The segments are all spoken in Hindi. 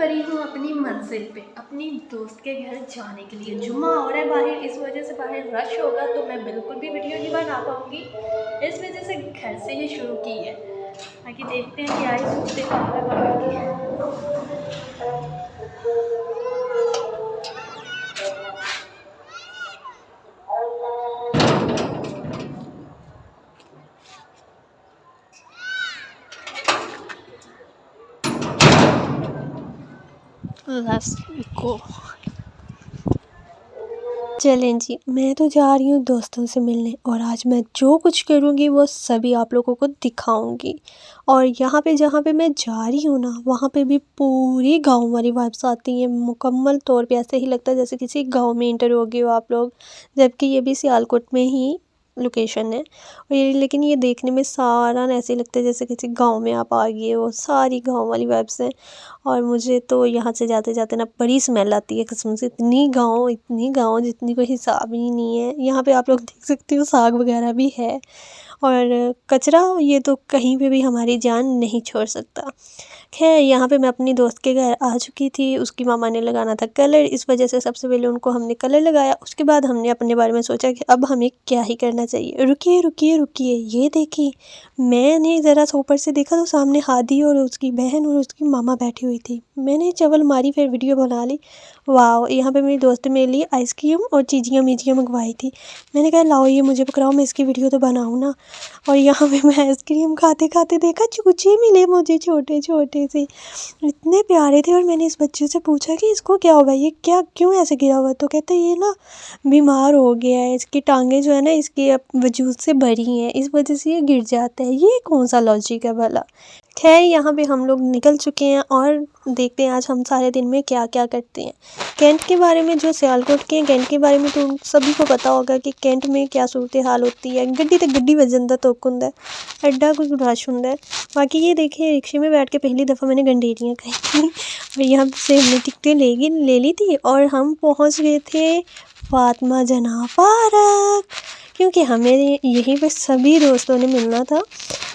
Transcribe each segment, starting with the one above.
पड़ी हूँ अपनी मंजिल पे, अपनी दोस्त के घर जाने के लिए। जुम्मा हो रहा है बाहर, इस वजह से बाहर रश होगा तो मैं बिल्कुल भी वीडियो नहीं बना पाऊँगी। इस वजह से घर से ही शुरू की है। बाकी देखते हैं क्या ही सोचते पापा बाहर के। Let's go. चलें जी, मैं तो जा रही हूँ दोस्तों से मिलने और आज मैं जो कुछ करूँगी वो सभी आप लोगों को दिखाऊँगी। और यहाँ पे जहाँ पे मैं जा रही हूँ ना, वहाँ पे भी पूरी गाँव वाली वाइब्स आती हैं। मुकम्मल तौर पे ऐसे ही लगता है जैसे किसी गाँव में एंटर हो गए हो आप लोग, जबकि ये भी सियालकोट में ही लोकेशन है। और ये लेकिन ये देखने में सारा ना ऐसे लगता है जैसे किसी गाँव में आप आ गए हो, सारी गाँव वाली वाइब्स हैं। और मुझे तो यहाँ से जाते जाते ना बड़ी स्मेल आती है कसम से, इतनी गाँव जितनी कोई हिसाब ही नहीं है। यहाँ पे आप लोग देख सकते हो साग वगैरह भी है और कचरा ये तो कहीं पे भी हमारी जान नहीं छोड़ सकता। खैर यहाँ पे मैं अपनी दोस्त के घर आ चुकी थी। उसकी मामा ने लगाना था कलर, इस वजह से सबसे पहले उनको हमने कलर लगाया। उसके बाद हमने अपने बारे में सोचा कि अब हमें क्या ही करना चाहिए। रुकिए रुकिए रुकिए, ये देखिए, मैंने ज़रा सा ऊपर से देखा तो सामने हादी और उसकी बहन और उसकी मामा बैठी हुई थी। मैंने चवल मारी, फिर वीडियो बना ली। वाह, यहाँ पे मेरी दोस्त ने मेरे लिए आइसक्रीम और चीज़ियाँ मीजियाँ मंगवाई थी। मैंने कहा लाओ ये मुझे पकड़ाओ, मैं इसकी वीडियो तो बनाऊँ ना। और यहाँ पे मैं आइसक्रीम खाते खाते देखा चूचे मिले मुझे छोटे छोटे से, इतने प्यारे थे। और मैंने इस बच्चे से पूछा कि इसको क्या हुआ, ये क्या क्यों ऐसे गिरा हुआ। तो कहते ये ना बीमार हो गया है, इसकी टांगें जो है ना इसके वजूद से भरी हैं, इस वजह से ये गिर जाता है। ये कौन सा लॉजिक है भला। खैर यहाँ पे हम लोग निकल चुके हैं और देखते हैं आज हम सारे दिन में क्या क्या करते हैं। कैंट के बारे में, जो सियालकोट के हैं कैंट के बारे में तो सभी को पता होगा कि कैंट में क्या सूरत हाल होती है। गड्डी तो गड्डी वजन का तुक होंदा है, एड्डा कुछ रश होंदा है। बाकी ये देखिए रिक्शे में बैठ के पहली दफ़ा मैंने गंडेरियाँ खाई थी। और यहाँ से हमने टिकटें ले ली थी और हम पहुँच गए थे फातिमा जना पार्क, क्योंकि हमें यहीं पे सभी दोस्तों ने मिलना था।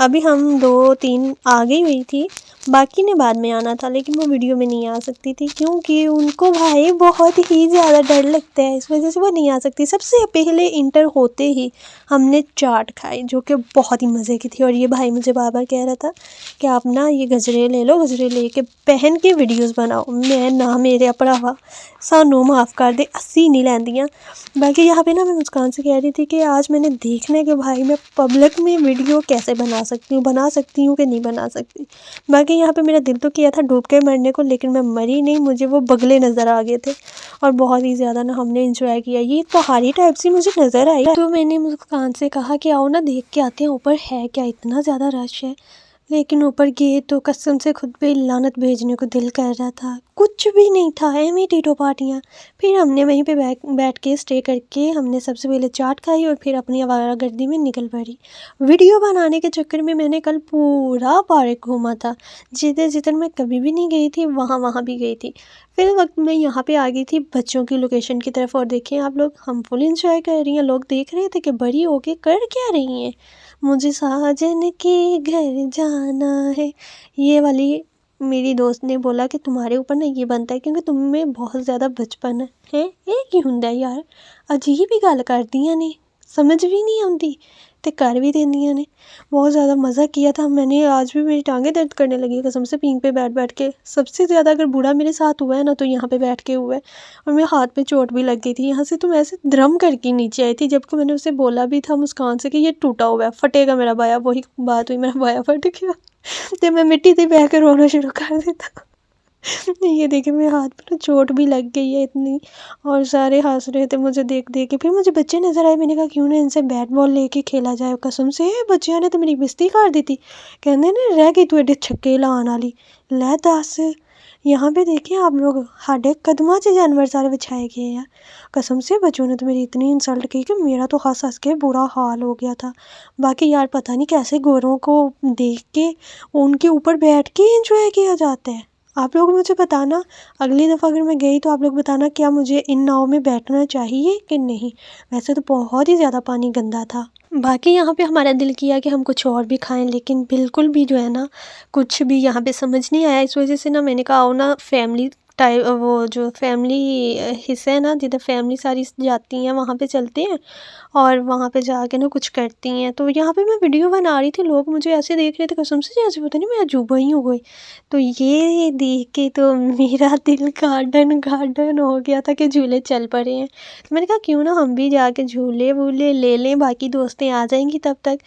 अभी हम 2-3 आ गई हुई थी, बाकी ने बाद में आना था, लेकिन वो वीडियो में नहीं आ सकती थी क्योंकि उनको भाई बहुत ही ज़्यादा डर लगता है, इस वजह से वो नहीं आ सकती। सबसे पहले इंटर होते ही हमने चाट खाई जो कि बहुत ही मज़े की थी। और ये भाई मुझे बार बार कह रहा था कि आप ना ये गजरे ले लो, गजरे लेके पहन के वीडियोज़ बनाओ। मैं ना मेरे भरावा सानू माफ़ कर दे, 80 नहीं लैंदियाँ। बाकी यहाँ पे ना मैं मुस्कान से कह रही थी कि आज मैंने देखना है कि भाई मैं पब्लिक में वीडियो कैसे बना सकती हूँ कि नहीं बना सकती। बाकी यहाँ पे मेरा दिल तो किया था डूब के मरने को, लेकिन मैं मरी नहीं, मुझे वो बगले नज़र आ गए थे और बहुत ही ज़्यादा ना हमने इंजॉय किया। ये पहाड़ी टाइप सी मुझे नज़र आई तो मैंने मुस्कान से कहा कि आओ ना देख के आते हैं ऊपर है क्या, इतना ज़्यादा रश है। लेकिन ऊपर गए तो कसम से खुद पे लानत भेजने को दिल कर रहा था, कुछ भी नहीं था, एम टीटो पार्टियाँ। फिर हमने वहीं पे बैठ के स्टे करके हमने सबसे पहले चाट खाई और फिर अपनी आवारागर्दी में निकल पड़ी। वीडियो बनाने के चक्कर में मैंने कल पूरा पार्क घूमा था, जिधर मैं कभी भी नहीं गई थी वहाँ भी गई थी। फिर वक्त मैं यहाँ पे आ गई थी बच्चों की लोकेशन की तरफ और देखें आप लोग, हम फुल इंजॉय कर रही हैं। लोग देख रहे थे कि बड़ी होके कर क्या रही हैं, मुझे साजन के घर जाना है। ये वाली मेरी दोस्त ने बोला कि तुम्हारे ऊपर ना ये बनता है क्योंकि तुम में बहुत ज़्यादा बचपन है। ये की हुंदा यार, अजीब ही गल करदियां ने, समझ भी नहीं आती ते कर भी देंदियां ने। बहुत ज़्यादा मज़ा किया था मैंने, आज भी मेरी टांगें दर्द करने लगी कसम से पिंग पे बैठ के। सबसे ज़्यादा अगर बुरा मेरे साथ हुआ है ना तो यहाँ पे बैठ के हुआ है। और मेरे हाथ पे चोट भी लग गई थी, यहाँ से तो मैं ऐसे ड्रम करके नीचे आई थी, जबकि मैंने उसे बोला भी था मुस्कान से कि ये टूटा हुआ है, फटेगा मेरा बाया। वही बात हुई, मेरा बाया फट गया तो मैं मिट्टी से बह कर रोना शुरू कर देता। ये देखिए मेरे हाथ पर चोट भी लग गई है इतनी, और सारे हंस रहे थे मुझे देख देख के। फिर मुझे बच्चे नज़र आए, मैंने कहा क्यों ना इनसे बैट बॉल लेके खेला जाए। कसम से बच्चियों ने तो मेरी बेइज्जती कर दी थी, कहते ने रह गई तू एडे छक्के लाने वाली। लै दस, यहाँ पे देखिए आप लोग साढ़े कदमां च जानवर सारे बिछाए गए हैं। कसम से बच्चों ने तो मेरी इतनी इंसल्ट की कि मेरा तो हंस हंस के बुरा हाल हो गया था। बाकी यार पता नहीं कैसे गोरों को देख के उनके ऊपर बैठ के इंजॉय किया जाता है। आप लोग मुझे बताना, अगली दफ़ा अगर मैं गई तो आप लोग बताना क्या मुझे इन नाव में बैठना चाहिए कि नहीं। वैसे तो बहुत ही ज़्यादा पानी गंदा था। बाकी यहाँ पे हमारा दिल किया कि हम कुछ और भी खाएं, लेकिन बिल्कुल भी जो है ना कुछ भी यहाँ पे समझ नहीं आया। इस वजह से ना मैंने कहा आओ ना फैमिली टाइप, वो जो फैमिली हिस्सा है ना जिधर फैमिली सारी जाती हैं वहाँ पे चलते हैं और वहाँ पे जाके ना कुछ करती हैं। तो यहाँ पे मैं वीडियो बना रही थी, लोग मुझे ऐसे देख रहे थे कसम से जैसे पता नहीं मैं अजूबा ही हो गई। तो ये देख के तो मेरा दिल गार्डन गार्डन हो गया था कि झूले चल पड़े हैं। तो मैंने कहा क्यों ना हम भी जाके झूले वूले ले लें, बाकी दोस्तें आ जाएंगी तब तक।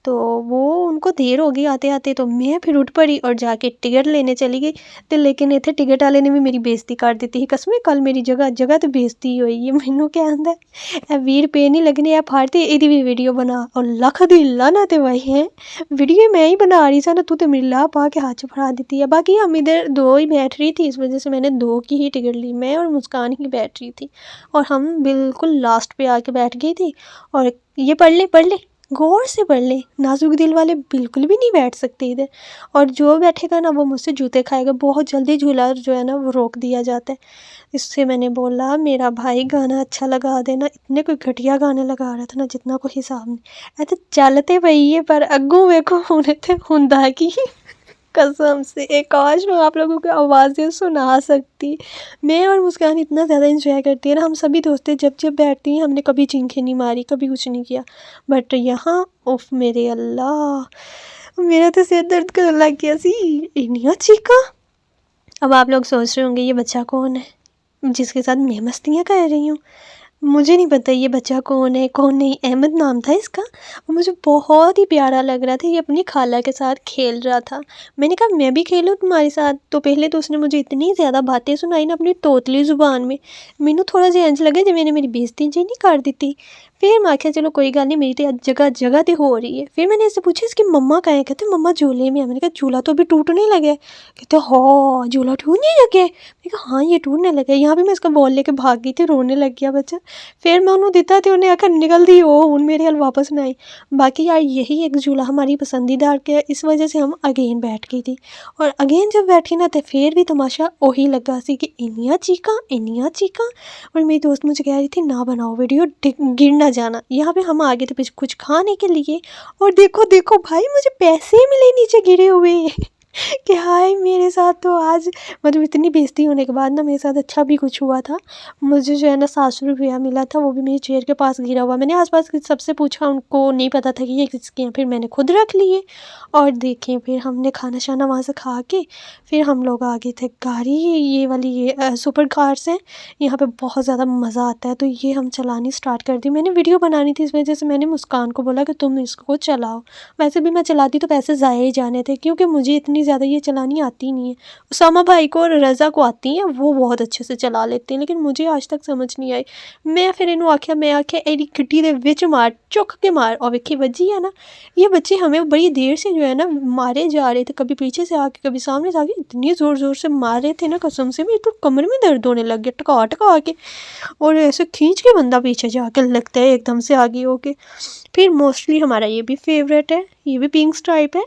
तो वो उनको देर हो गई आते आते, तो मैं फिर उठ पड़ी और जाके टिकट लेने चली गई। तो लेकिन इतने टिकट वाले ने भी मेरी बेइज्जती कर दी थी। कसम कल मेरी जगह जगह तो बेइज्जती हुई है। मैनू क्या आंदा है 20 रुपये नहीं लगने आ फाड़ते एदी भी वीडियो बना, और लख दी लाना ते वही है वीडियो मैं ही बना रही सा ना, तू तो मेरी ला पा के हाथ फड़ा देती है। बाकी हम इधर 2 ही बैठ रही थी, इस वजह से मैंने 2 की ही टिकट ली, मैं और मुस्कान ही बैठ रही थी और हम बिल्कुल लास्ट पे आके बैठ गई थी। और ये पढ़ ले गौर से पढ़ ले, नाजुक दिल वाले बिल्कुल भी नहीं बैठ सकते इधर, और जो बैठेगा ना वो मुझसे जूते खाएगा। बहुत जल्दी झूला जो है ना वो रोक दिया जाता है। इससे मैंने बोला मेरा भाई गाना अच्छा लगा देना, इतने कोई घटिया गाने लगा रहा था ना जितना कोई हिसाब नहीं। ऐसे चलते पई है पर अग्गों वेखो होने थे हुंदा की कसम से एक काश मैं आप लोगों को आवाज़ें सुना सकती। मैं और मुस्कान इतना ज़्यादा इंजॉय करती है ना, हम सभी दोस्तें जब जब बैठती हैं हमने कभी चीखें नहीं मारी, कभी कुछ नहीं किया। बट यहाँ उफ मेरे अल्लाह, मेरा तो सिर दर्द करने लग गया सी इन्नियां चीखा। अब आप लोग सोच रहे होंगे ये बच्चा कौन है जिसके साथ मैं मस्तियाँ कर रही हूँ। मुझे नहीं पता ये बच्चा कौन है कौन नहीं, अहमद नाम था इसका और मुझे बहुत ही प्यारा लग रहा था। ये अपनी खाला के साथ खेल रहा था। मैंने कहा मैं भी खेलूँ तुम्हारे साथ। तो पहले तो उसने मुझे इतनी ज़्यादा बातें सुनाई ना अपनी तोतली ज़ुबान में, मैनू थोड़ा जिहा इंज लगे जो मैंने मेरी बेइज्जती जी नहीं कर दी थी। फिर मैं आख्या चलो कोई गल नहीं, मेरी तो जगह जगह तो हो रही है। फिर मैंने इससे पूछा इसकी मम्मा कहाँ है, कहते मम्मा झूले में है। मैंने कहा झूला तो अभी टूटने लगे, कहते हाँ झूला टूटने लगे। मैंने कहा हाँ ये टूटने लगे। यहाँ भी मैं इसका बॉल लेके भाग गई थी, रोने लग गया बच्चा। फिर मैं उन्होंने दिता तो उन्हें आकर निकल दी वो हूँ मेरे हल वापस ना आई। बाकी यार यही एक झूला हमारी पसंदीदा के, इस वजह से हम अगेन बैठ गई थी। और अगेन जब बैठी ना तो फिर भी तमाशा वही लगा सी कि इन्नियां चीखा। और मेरी दोस्त मुझे कह रही थी ना बनाओ वीडियो गिर ना जाना। यहाँ पे हम आ गए थे कुछ खाने के लिए और देखो देखो भाई मुझे पैसे मिले नीचे गिरे हुए कि हाय मेरे साथ तो आज मतलब इतनी बेइज्जती होने के बाद ना मेरे साथ अच्छा भी कुछ हुआ था। मुझे जो है ना 700 रुपया मिला था, वो भी मेरी चेयर के पास गिरा हुआ। मैंने आसपास सबसे पूछा, उनको नहीं पता था कि ये किसके हैं। फिर मैंने खुद रख लिए और देखें फिर हमने खाना शाना वहाँ से खा के फिर हम लोग आ गए थे गाड़ी। ये वाली ये सुपर कार्स हैं, यहाँ पे बहुत ज़्यादा मज़ा आता है। तो ये हम चलानी स्टार्ट कर दी। मैंने वीडियो बनानी थी, इस वजह से मैंने मुस्कान को बोला कि तुम इसको चलाओ। वैसे भी मैं चलाती तो पैसे ज़ाया ही जाने थे, क्योंकि मुझे इतनी ज़्यादा ये चलानी आती नहीं है। उसामा भाई को और रज़ा को आती हैं, वो बहुत अच्छे से चला लेते हैं, लेकिन मुझे आज तक समझ नहीं आई। मैं फिर इन्हों आख्या मैं आख्या एडी गड्डी दे विच मार चुक के मार, और वेखी वजी है ना। ये बच्चे हमें बड़ी देर से जो है ना मारे जा रहे थे, कभी पीछे से आके कभी सामने से आके, इतनी ज़ोर ज़ोर से मार रहे थे ना कसम से मेरे तो कमर में दर्द होने लग गया टका टका के। और ऐसे खींच के बंदा पीछे जाके लगता है एकदम से आगे होके। फिर मोस्टली हमारा ये भी फेवरेट है, ये भी पिंक स्ट्राइप है।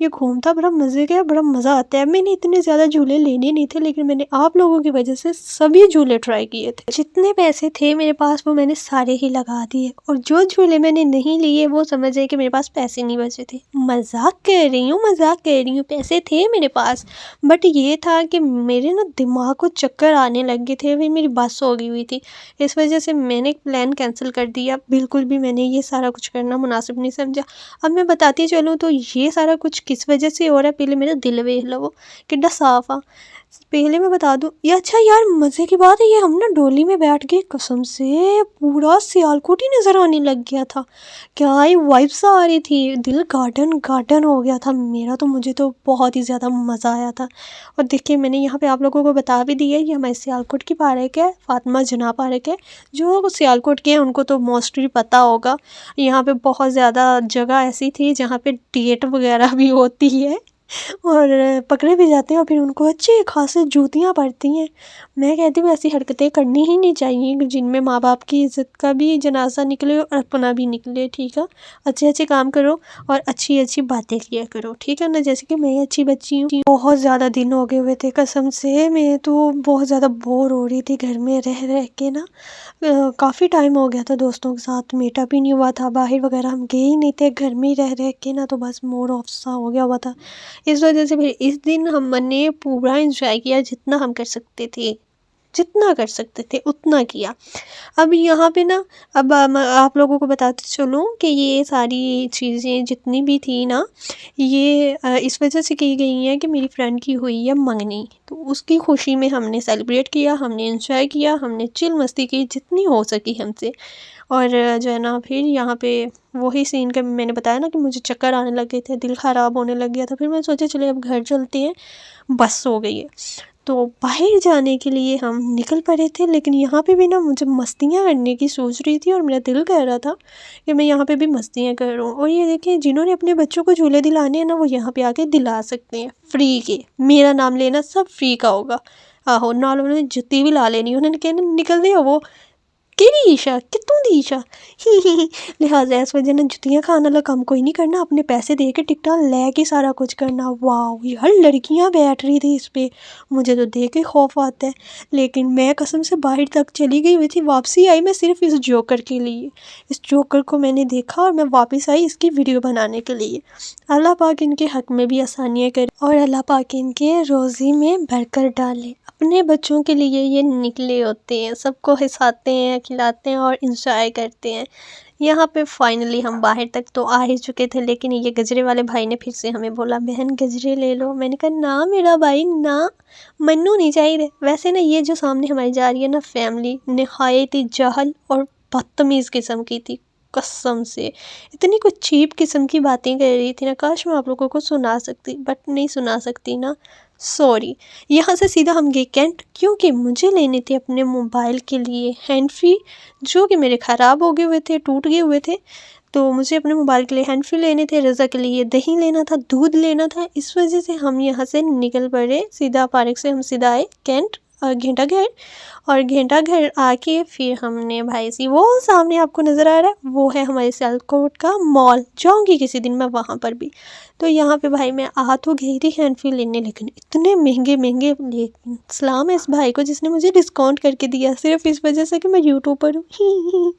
ये घूमता बड़ा मज़े का, बड़ा मज़ा आता है। मैंने इतने ज़्यादा झूले लेने नहीं थे, लेकिन मैंने आप लोगों की वजह से सभी झूले ट्राई किए थे। जितने पैसे थे मेरे पास वो मैंने सारे ही लगा दिए, और जो झूले मैंने नहीं लिए वो समझ कि मेरे पास पैसे नहीं बचे थे। मजाक कर रही हूँ, पैसे थे मेरे पास, बट ये था कि मेरे ना दिमाग को चक्कर आने लग गए थे। फिर मेरी बस हो गई हुई थी, इस वजह से मैंने प्लान कैंसिल कर दिया। बिल्कुल भी मैंने ये सारा कुछ करना मुनासिब नहीं समझा। अब मैं बताती चलूँ तो ये सारा कुछ किस वजह से हो रहा है, पहले मेरा दिल वेख लो कितना साफ आ। पहले मैं बता दूं ये, अच्छा यार मज़े की बात है, ये हम ना डोली में बैठ गए, कसम से पूरा सियालकोट ही नज़र आने लग गया था। क्या ही वाइब्स आ रही थी, दिल गार्डन गार्डन हो गया था मेरा तो। मुझे तो बहुत ही ज़्यादा मज़ा आया था। और देखिए मैंने यहाँ पे आप लोगों को बता भी दिया ये हमारे सियालकोट की पार्क है, फातिमा जना पार्क है। जो सियालकोट के हैं उनको तो मोस्टली पता होगा। यहाँ पे बहुत ज़्यादा जगह ऐसी थी जहाँ पे डेट वगैरह भी होती है। और पकड़े भी जाते हैं और फिर उनको अच्छे खासे जूतियाँ पड़ती हैं। मैं कहती हूँ ऐसी हरकतें करनी ही नहीं चाहिए जिनमें माँ बाप की इज़्ज़त का भी जनाजा निकले और अपना भी निकले, ठीक है। अच्छे अच्छे काम करो और अच्छी अच्छी बातें किया करो, ठीक है ना। जैसे कि मैं अच्छी बच्ची हूँ। बहुत ज़्यादा दिन हो गए हुए थे कसम से, मैं तो बहुत ज़्यादा बोर हो रही थी घर में रह रह के ना। काफ़ी टाइम हो गया था दोस्तों के साथ मीटअप ही नहीं हुआ था, बाहर वगैरह हम गए ही नहीं थे, घर में ही रह रह के ना तो बस मूड ऑफ सा हो गया हुआ था। इस वजह से फिर इस दिन हमने पूरा एंजॉय किया, जितना हम कर सकते थे, जितना कर सकते थे उतना किया। अब यहाँ पे ना, अब आप लोगों को बताते चलूँ कि ये सारी चीज़ें जितनी भी थी ना, ये इस वजह से की गई हैं कि मेरी फ्रेंड की हुई है मंगनी, तो उसकी खुशी में हमने सेलिब्रेट किया, हमने एंजॉय किया, हमने चिल मस्ती की जितनी हो सकी हमसे। और जो है ना फिर यहाँ पे वही सीन का मैंने बताया ना कि मुझे चक्कर आने लग गए थे, दिल ख़राब होने लग गया था। फिर मैं सोचा चले अब घर चलते हैं, बस हो गई है। तो बाहर जाने के लिए हम निकल पड़े थे, लेकिन यहाँ पे भी ना मुझे मस्तियाँ करने की सोच रही थी और मेरा दिल कह रहा था कि मैं यहाँ पे भी मस्तियाँ करूँ। और ये देखिए, जिन्होंने अपने बच्चों को झूले दिलाने हैं ना, वो यहाँ पे आके दिला सकते हैं फ्री के। मेरा नाम लेना सब फ्री का होगा। आहो नाल उन्होंने जुत्ती भी ला लेनी, उन्होंने कहना निकल दिया वो केड़ी ईशा कितों दी ईशा ही। लिहाजा इस वजह ने जुतियाँ खाने वाला काम कोई नहीं करना, अपने पैसे दे के टिकटा लेके सारा कुछ करना। वाह यार, लड़कियां बैठ रही थी इस पे, मुझे तो देख के खौफ आता है। लेकिन मैं कसम से बाहर तक चली गई हुई थी, वापसी आई मैं सिर्फ इस जोकर के लिए। इस जोकर को मैंने देखा और मैं वापस आई इसकी वीडियो बनाने के लिए। अल्लाह पाक इनके हक़ में भी आसानियाँ करे और अल्लाह पाक इनके रोज़ी में बरकत डाले। अपने बच्चों के लिए ये निकले होते हैं, सबको हंसाते हैं, खिलाते हैं और इंजॉय करते हैं। यहाँ पे फाइनली हम बाहर तक तो आ ही चुके थे, लेकिन ये गजरे वाले भाई ने फिर से हमें बोला बहन गजरे ले लो। मैंने कहा ना मेरा भाई ना, मन्नू नहीं चाहिए। वैसे ना ये जो सामने हमारी जा रही है ना फैमिली, नहायत ही जाहल और बदतमीज़ किस्म की थी कसम से। इतनी कुछ चीप किस्म की बातें कर रही थी ना, काश मैं आप लोगों को सुना सकती, बट नहीं सुना सकती ना, सॉरी। यहाँ से सीधा हम गए कैंट, क्योंकि मुझे लेने थे अपने मोबाइल के लिए हैंड फ्री, जो कि मेरे ख़राब हो गए हुए थे, टूट गए हुए थे। तो मुझे अपने मोबाइल के लिए हैंड फ्री लेने थे, रज़ा के लिए दही लेना था, दूध लेना था। इस वजह से हम यहाँ से निकल पड़े, सीधा पार्क से हम सीधा आए कैंट घंटा घर। और घंटा घर आके फिर हमने भाई सी वो सामने आपको नज़र आ रहा है, वो है हमारे सियालकोट का मॉल। जाऊंगी किसी दिन मैं वहाँ पर भी। तो यहाँ पे भाई मैं आ तो गई थी हैंड फ्री लेने, लेकिन इतने महंगे महंगे, लेकिन सलाम है इस भाई को जिसने मुझे डिस्काउंट करके दिया, सिर्फ इस वजह से कि मैं यूट्यूबर हूँ।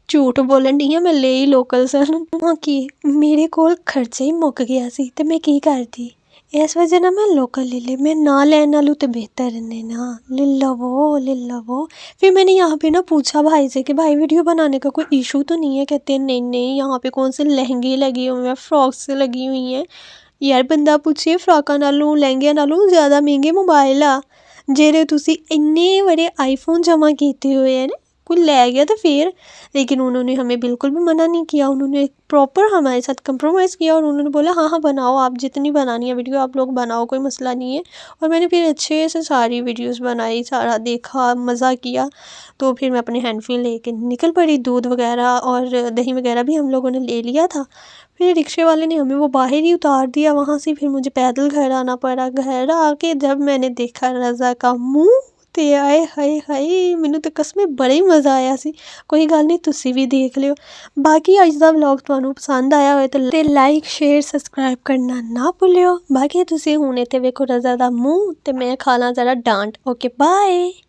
झूठ बोलन नहीं है, मैं ले ही लोकल सन कि मेरे कोल खर्चा ही मुक गया सी ते मैं की करती। इस वजह ना मैं लोकल ले ले, मैं ना लेन नालू तो बेहतर ने ना ले लवो। फिर मैंने यहाँ पे ना पूछा भाई से कि भाई वीडियो बनाने का कोई इशू तो नहीं है। कहते हैं नहीं यहाँ पे कौन से लहंगे लगे हुए हैं, फ्रॉक्स से लगी हुई हैं। यार बंदा पूछे फ्रॉका नालों लहंगे नालों ज़्यादा महंगे मोबाइल आ जेरे तुसी इन्ने बड़े आईफोन जमा किए हुए हैं ना, कोई ले गया तो फिर। लेकिन उन्होंने हमें बिल्कुल भी मना नहीं किया, उन्होंने प्रॉपर हमारे साथ कंप्रोमाइज़ किया और उन्होंने बोला हाँ बनाओ, आप जितनी बनानी है वीडियो आप लोग बनाओ, कोई मसला नहीं है। और मैंने फिर अच्छे से सारी वीडियोस बनाई, सारा देखा, मज़ा किया। तो फिर मैं अपने हैंड फ्री लेके निकल पड़ी, दूध वगैरह और दही वगैरह भी हम लोगों ने ले लिया था। फिर रिक्शे वाले ने हमें वो बाहर ही उतार दिया वहाँ से, फिर मुझे पैदल घर आना पड़ा। घर आके जब मैंने देखा रज़ा का मुँह ते आए हाय हाय, मैनू तो कसम बड़ा ही मज़ा आया सी। कोई गल नहीं, तुसी भी देख लियो। बाकी अज दा व्लॉग तुहानू पसंद आया होए तो लाइक शेयर सबसक्राइब करना ना भुल्लियो। बाकी तुसी हुण इत्थे वेखो रज़ा दा मुँह ते मैं खाना जरा डांट। Okay bye.